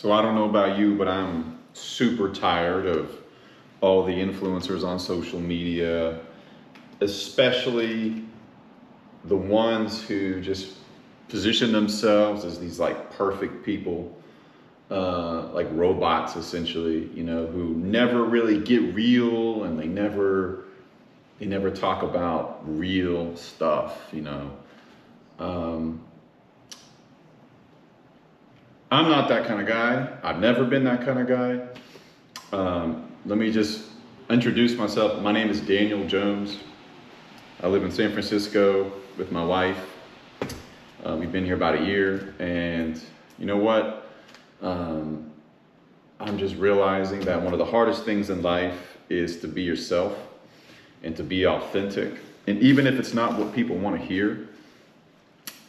So I don't know about you, but I'm super tired of all the influencers on social media, especially the ones who just position themselves as these like perfect people, like robots essentially, you know, who never really get real, and they never talk about real stuff, you know. I'm not that kind of guy. I've never been that kind of guy. Let me just introduce myself. My name is Daniel Jones. I live in San Francisco with my wife. We've been here about a year, and you know what? I'm just realizing that one of the hardest things in life is to be yourself and to be authentic. And even if it's not what people want to hear.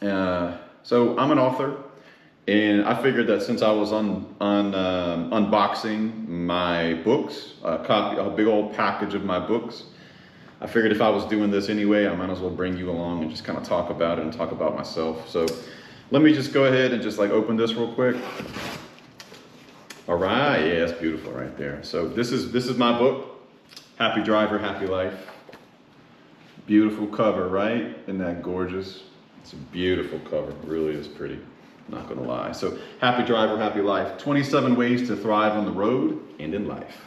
So I'm an author. And I figured that since I was unboxing my books, a big old package of my books, I figured if I was doing this anyway, I might as well bring you along and just kind of talk about it and talk about myself. So let me just go ahead and just like open this real quick. All right, yeah, that's beautiful right there. So this is my book, Happy Driver, Happy Life. Beautiful cover, right? Isn't that gorgeous? It's a beautiful cover, it really is pretty. Not gonna lie. So, Happy Driver, Happy Life. 27 ways to thrive on the road and in life.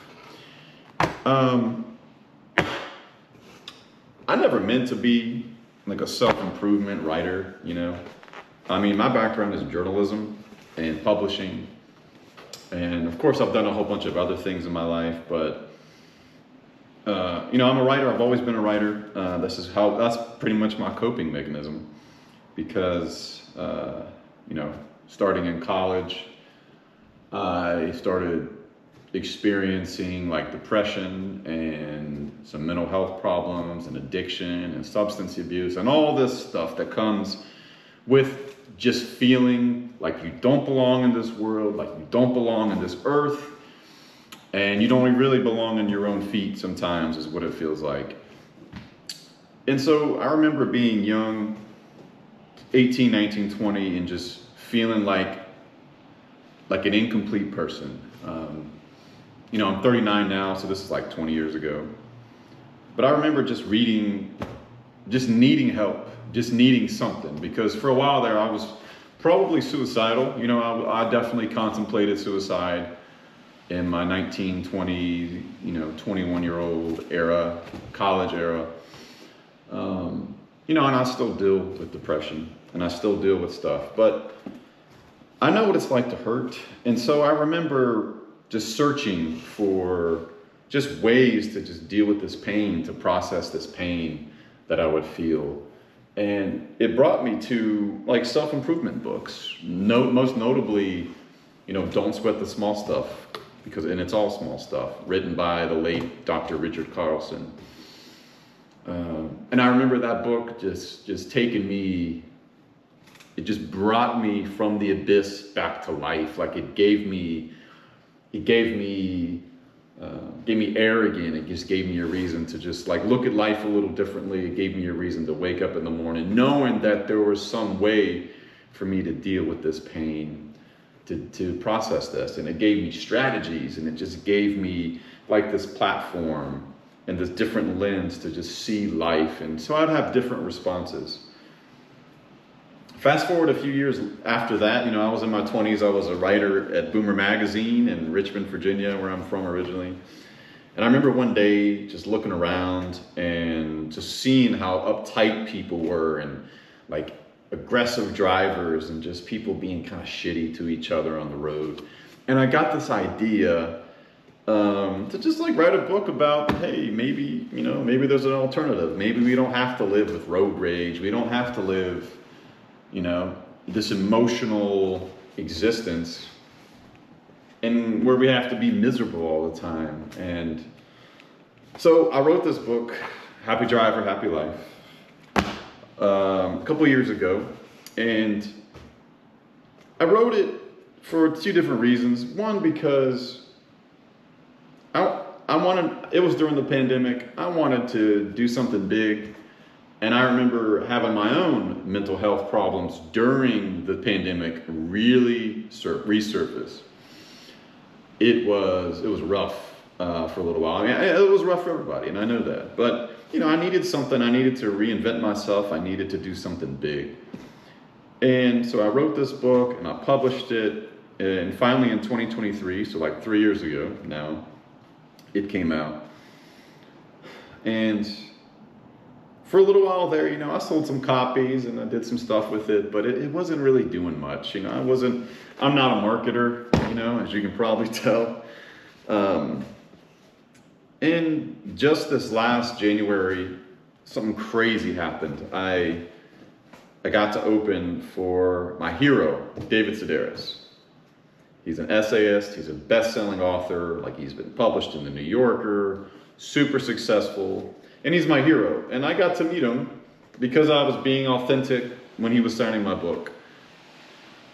I never meant to be like a self-improvement writer, you know. I mean, my background is journalism and publishing. And of course, I've done a whole bunch of other things in my life, but you know, I'm a writer. I've always been a writer. That's pretty much my coping mechanism, because you know, starting in college, I started experiencing like depression and some mental health problems and addiction and substance abuse and all this stuff that comes with just feeling like you don't belong in this world, like you don't belong in this earth, and you don't really belong in your own feet sometimes, is what it feels like. And so I remember being young, 18, 19, 20, and just feeling like an incomplete person. You know, I'm 39 now, so this is like 20 years ago. But I remember just reading, just needing help, just needing something, because for a while there I was probably suicidal. You know, I definitely contemplated suicide in my 19, 20, you know, 21-year-old era, college era. You know, and I still deal with depression, and I still deal with stuff, but I know what it's like to hurt. And so I remember just searching for just ways to just deal with this pain, to process this pain that I would feel. And it brought me to like self-improvement books. Most notably, you know, Don't Sweat the Small Stuff, and it's all small stuff, written by the late Dr. Richard Carlson. And I remember that book just taking me, it just brought me from the abyss back to life. Like it gave me air again. It just gave me a reason to just like look at life a little differently. It gave me a reason to wake up in the morning knowing that there was some way for me to deal with this pain, to process this. And it gave me strategies, and it just gave me like this platform and this different lens to just see life. And so I'd have different responses. Fast forward a few years after that, you know, I was in my 20s. I was a writer at Boomer Magazine in Richmond, Virginia, where I'm from originally. And I remember one day just looking around and just seeing how uptight people were, and like aggressive drivers, and just people being kind of shitty to each other on the road. And I got this idea to just like write a book about, hey, maybe, you know, maybe there's an alternative. Maybe we don't have to live with road rage. We don't have to live, you know, this emotional existence and where we have to be miserable all the time. And so I wrote this book, Happy Driver, Happy Life, a couple years ago. And I wrote it for two different reasons. One, because it was during the pandemic. I wanted to do something big. And I remember having my own mental health problems during the pandemic really resurface. it was rough for a little while. I mean, it was rough for everybody, and I know that. But I needed something. I needed to reinvent myself. I needed to do something big. And so I wrote this book, and I published it. And finally, in 2023, so like 3 years ago now, it came out. And for a little while there, I sold some copies and I did some stuff with it, but it wasn't really doing much. I'm not a marketer, as you can probably tell. And just this last January, something crazy happened. I got to open for my hero, David Sedaris. He's an essayist, he's a best-selling author, like he's been published in the New Yorker, super successful, and he's my hero. And I got to meet him because I was being authentic when he was signing my book.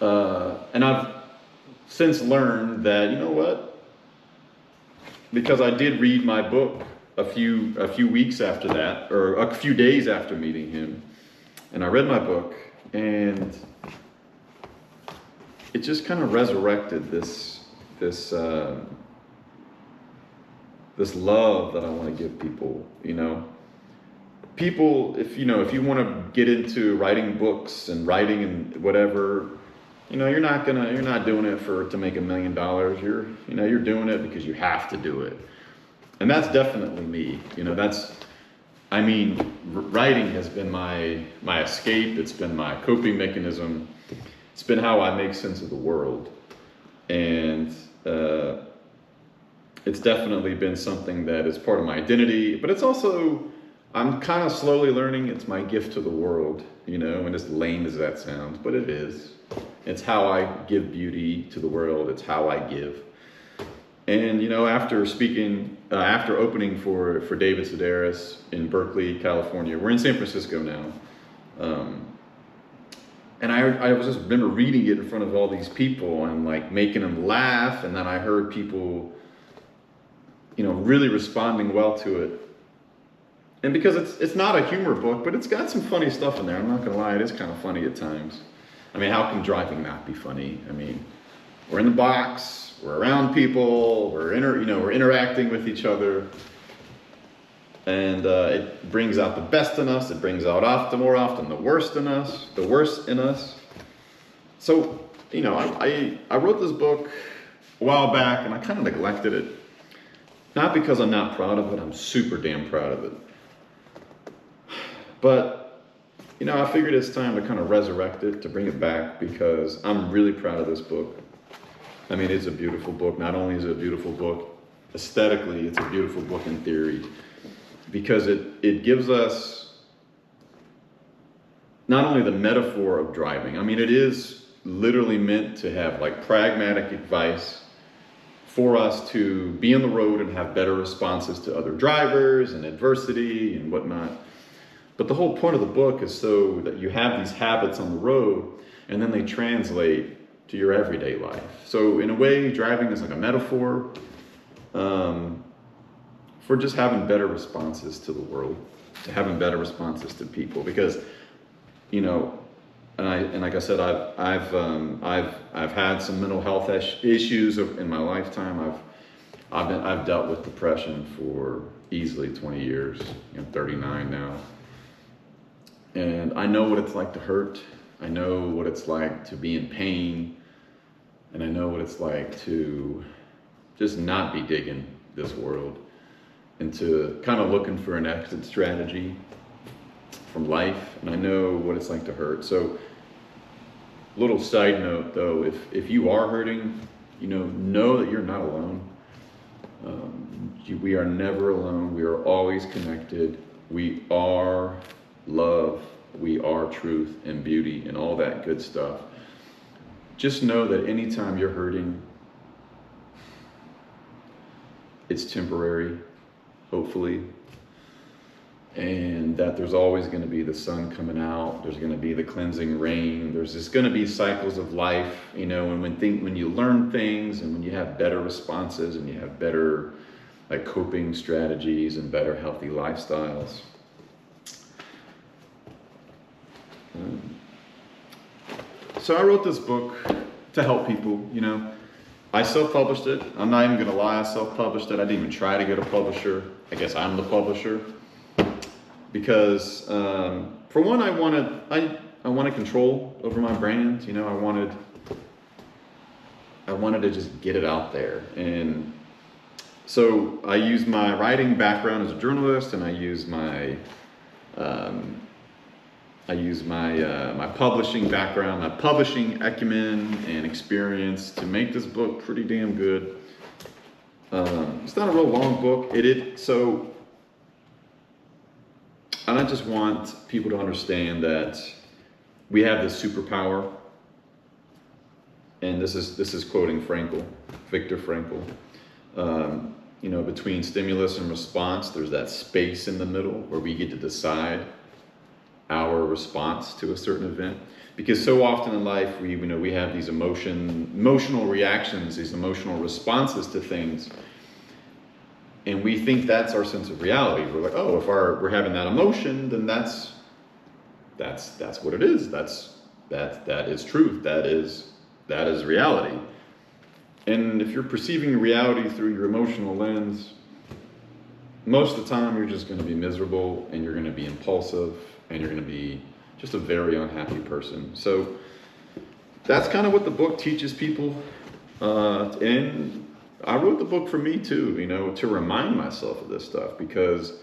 And I've since learned that, because I did read my book a few weeks after that, or a few days after meeting him, and I read my book, and it just kind of resurrected this love that I want to give people. People, if you want to get into writing books and writing and whatever, you're not doing it to make $1 million. You're doing it because you have to do it, and that's definitely me. Writing has been my escape. It's been my coping mechanism. It's been how I make sense of the world, and it's definitely been something that is part of my identity. But it's also, I'm kind of slowly learning, it's my gift to the world. And as lame as that sounds, but it is. It's how I give beauty to the world. It's how I give. And after opening for David Sedaris in Berkeley, California, we're in San Francisco now. And I was just remember reading it in front of all these people and like making them laugh. And then I heard people, really responding well to it. And because it's not a humor book, but it's got some funny stuff in there. I'm not gonna lie, it is kind of funny at times. How can driving not be funny? We're in the box, we're around people, we're interacting with each other. And it brings out the best in us. It brings out more often the worst in us, the worst in us. So, I wrote this book a while back, and I kind of neglected it. Not because I'm not proud of it. I'm super damn proud of it. But, I figured it's time to kind of resurrect it, to bring it back, because I'm really proud of this book. It's a beautiful book. Not only is it a beautiful book, aesthetically, it's a beautiful book in theory. Because it gives us not only the metaphor of driving. It is literally meant to have like pragmatic advice for us to be on the road and have better responses to other drivers and adversity and whatnot. But the whole point of the book is so that you have these habits on the road and then they translate to your everyday life. So in a way, driving is like a metaphor for just having better responses to the world, to having better responses to people. Because, and like I said, I've had some mental health issues in my lifetime. I've dealt with depression for easily 20 years. I'm 39 now, and I know what it's like to hurt. I know what it's like to be in pain, and I know what it's like to just not be digging this world, and to kind of looking for an exit strategy from life. And I know what it's like to hurt. So, little side note though, if you are hurting, know that you're not alone. We are never alone. We are always connected. We are love. We are truth and beauty and all that good stuff. Just know that anytime you're hurting, it's temporary, hopefully, and that there's always going to be the sun coming out. There's going to be the cleansing rain. There's just going to be cycles of life, and when you learn things and when you have better responses and you have better like coping strategies and better healthy lifestyles. So I wrote this book to help people, I self-published it. I'm not even gonna lie, I self-published it. I didn't even try to get a publisher. I guess I'm the publisher. Because for one, I wanted control over my brand. You know, I wanted to just get it out there. And so I use my writing background as a journalist, and I use my my publishing background, my publishing acumen and experience to make this book pretty damn good. It's not a real long book. And I just want people to understand that we have this superpower, and this is quoting Viktor Frankl. You know, between stimulus and response, there's that space in the middle where we get to decide our response to a certain event. Because so often in life, we have these emotional reactions, these emotional responses to things, and we think that's our sense of reality. We're like, oh, if we're having that emotion, then that's what it is. That is truth. That is reality. And if you're perceiving reality through your emotional lens, most of the time you're just going to be miserable, and you're going to be impulsive, and you're going to be just a very unhappy person. So that's kind of what the book teaches people. And I wrote the book for me too, you know, to remind myself of this stuff, because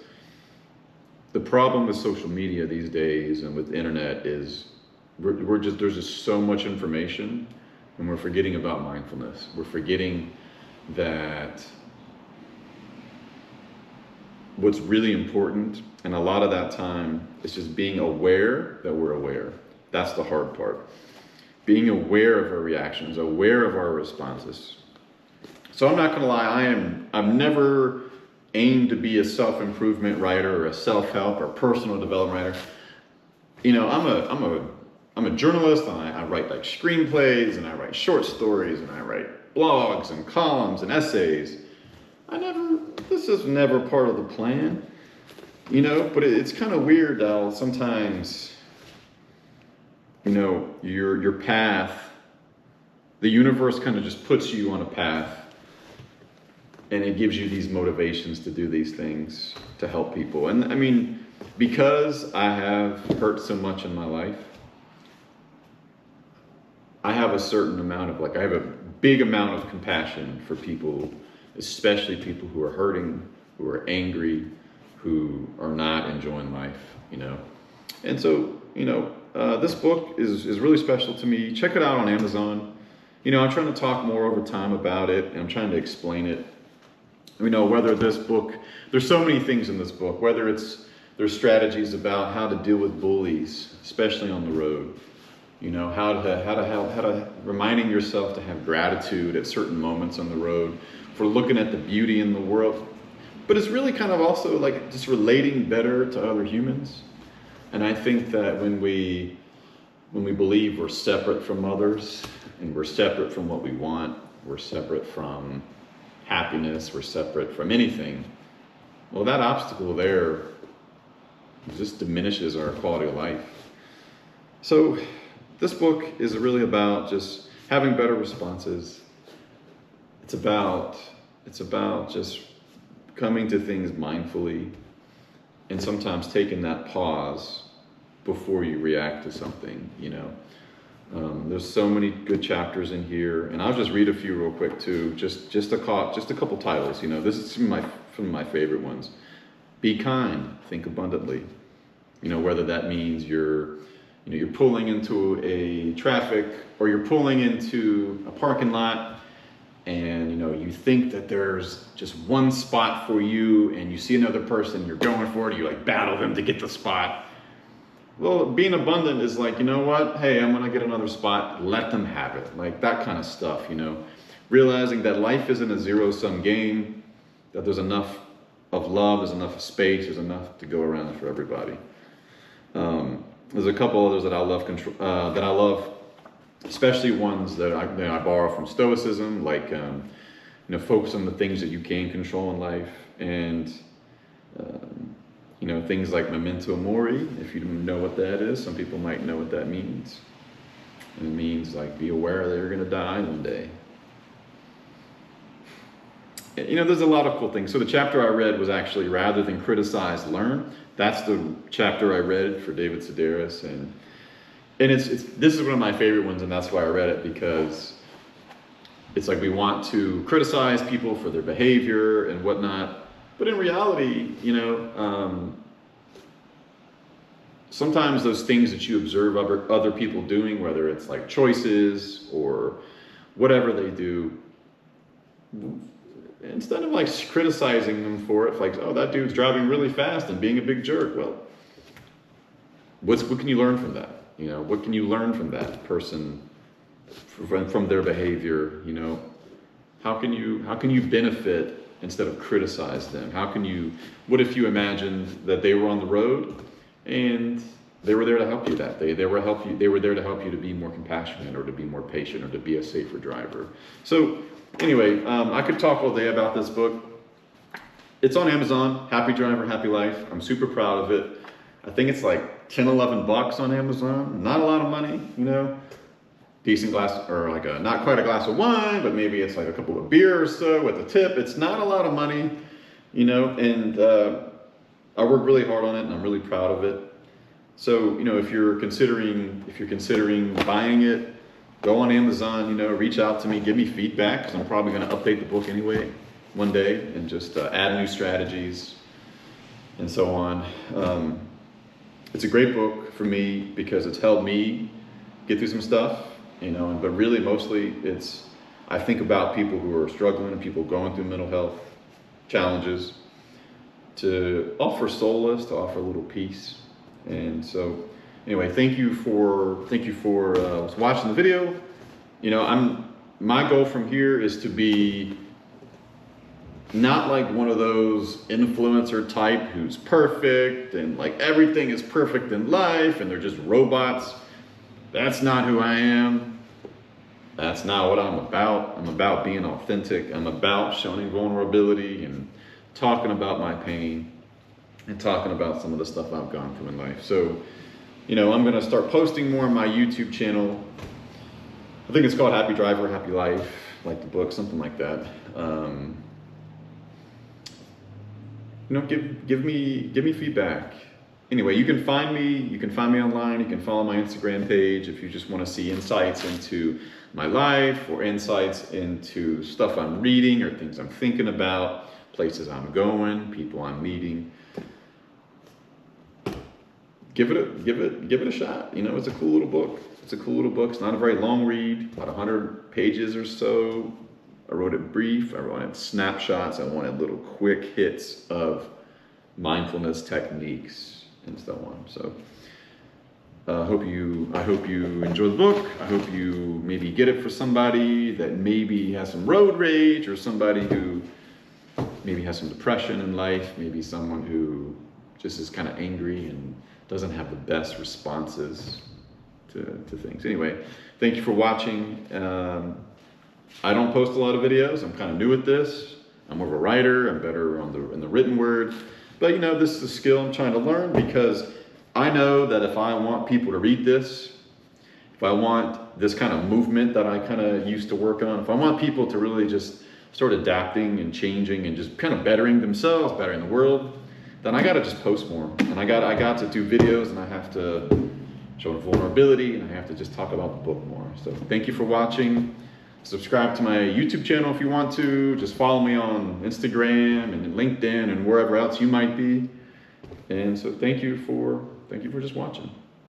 the problem with social media these days and with the internet is there's just so much information, and we're forgetting about mindfulness. We're forgetting that what's really important, and a lot of that time, is just being aware that we're aware. That's the hard part. Being aware of our reactions, aware of our responses. So I'm not gonna lie, I've never aimed to be a self-improvement writer or a self-help or personal development writer. You know, I'm a journalist, and I write like screenplays, and I write short stories, and I write blogs and columns and essays. This is never part of the plan, you know, but it's kind of weird how sometimes, you know, your path, the universe kind of just puts you on a path, and it gives you these motivations to do these things to help people. And I mean, because I have hurt so much in my life, I have a certain amount of I have a big amount of compassion for people, especially people who are hurting, who are angry, who are not enjoying life, you know. And so, you know, this book is really special to me. Check it out on Amazon. You know, I'm trying to talk more over time about it, and I'm trying to explain it. You know, whether this book, there's so many things in this book, whether there's strategies about how to deal with bullies, especially on the road. You know, how to reminding yourself to have gratitude at certain moments on the road, for looking at the beauty in the world. But it's really kind of also like just relating better to other humans. And I think that when we believe we're separate from others, and we're separate from what we want, we're separate from happiness, we're separate from anything, well, that obstacle there just diminishes our quality of life. So this book is really about just having better responses. It's about just coming to things mindfully, and sometimes taking that pause before you react to something, you know. There's so many good chapters in here, and I'll just read a few real quick too. Just a couple titles, you know. This is some of my favorite ones. Be kind, think abundantly. You know, whether that means you're pulling into a traffic, or you're pulling into a parking lot, and you know, you think that there's just one spot for you, and you see another person, you're going for it, you like battle them to get the spot. Well, being abundant is like, you know what? Hey, I'm gonna get another spot, let them have it. Like that kind of stuff, you know. Realizing that life isn't a zero-sum game, that there's enough of love, there's enough space, there's enough to go around for everybody. There's a couple others that I love, especially ones that I borrow from Stoicism, like you know, focus on the things that you can control in life, and you know, things like Memento, Mori. If you don't know what that is, some people might know what that means. And it means like, be aware that you're going to die one day. you know, there's a lot of cool things. So the chapter I read was actually rather than criticize, learn. That's the chapter I read for David Sedaris, and it's this is one of my favorite ones, and that's why I read it, because it's like we want to criticize people for their behavior and whatnot, but in reality, you know, sometimes those things that you observe other people doing, whether it's like choices or whatever they do, instead of like criticizing them for it, like, oh, that dude's driving really fast and being a big jerk. Well, what can you learn from that? You know, what can you learn from that person, from their behavior? You know, how can you benefit instead of criticize them? What if you imagined that they were on the road and they were there to help you that day? They were there to help you to be more compassionate, or to be more patient, or to be a safer driver. So anyway, I could talk all day about this book. It's on Amazon, Happy Driver, Happy Life. I'm super proud of it. I think it's like 10, 11 bucks on Amazon. Not a lot of money, you know. Decent glass, or like not quite a glass of wine, but maybe it's like a couple of beers or so with a tip. It's not a lot of money, you know, and I worked really hard on it, and I'm really proud of it. So, you know, if you're considering buying it, go on Amazon, you know, reach out to me, give me feedback, because I'm probably going to update the book anyway one day, and just add new strategies and so on. It's a great book for me because it's helped me get through some stuff, you know, but really mostly I think about people who are struggling, people going through mental health challenges, to offer solace, to offer a little peace. And so anyway, thank you for watching the video. You know, my goal from here is to be not like one of those influencer type who's perfect and like everything is perfect in life and they're just robots. That's not who I am. That's not what I'm about. I'm about being authentic. I'm about showing vulnerability and talking about my pain and talking about some of the stuff I've gone through in life. So, you know, I'm going to start posting more on my YouTube channel. I think it's called Happy Driver, Happy Life, like the book, something like that. You know, give me feedback. Anyway, you can find me online. You can follow my Instagram page if you just want to see insights into my life, or insights into stuff I'm reading, or things I'm thinking about, places I'm going, people I'm meeting. Give it a shot. You know, it's a cool little book. It's not a very long read, about 100 pages or so. I wrote it brief. I wanted snapshots. I wanted little quick hits of mindfulness techniques and so on. So I hope you enjoy the book. I hope you maybe get it for somebody that maybe has some road rage, or somebody who maybe has some depression in life, maybe someone who just is kind of angry and doesn't have the best responses to things. Anyway, thank you for watching. I don't post a lot of videos. I'm kind of new at this. I'm more of a writer. I'm better in the written word. But you know, this is a skill I'm trying to learn, because I know that if I want people to read this, if I want this kind of movement that I kind of used to work on, if I want people to really just start adapting and changing and just kind of bettering themselves, bettering the world, then I got to just post more. And I got to do videos, and I have to show vulnerability, and I have to just talk about the book more. So thank you for watching. Subscribe to my YouTube channel if you want to. Just follow me on Instagram and LinkedIn and wherever else you might be. And so thank you for just watching.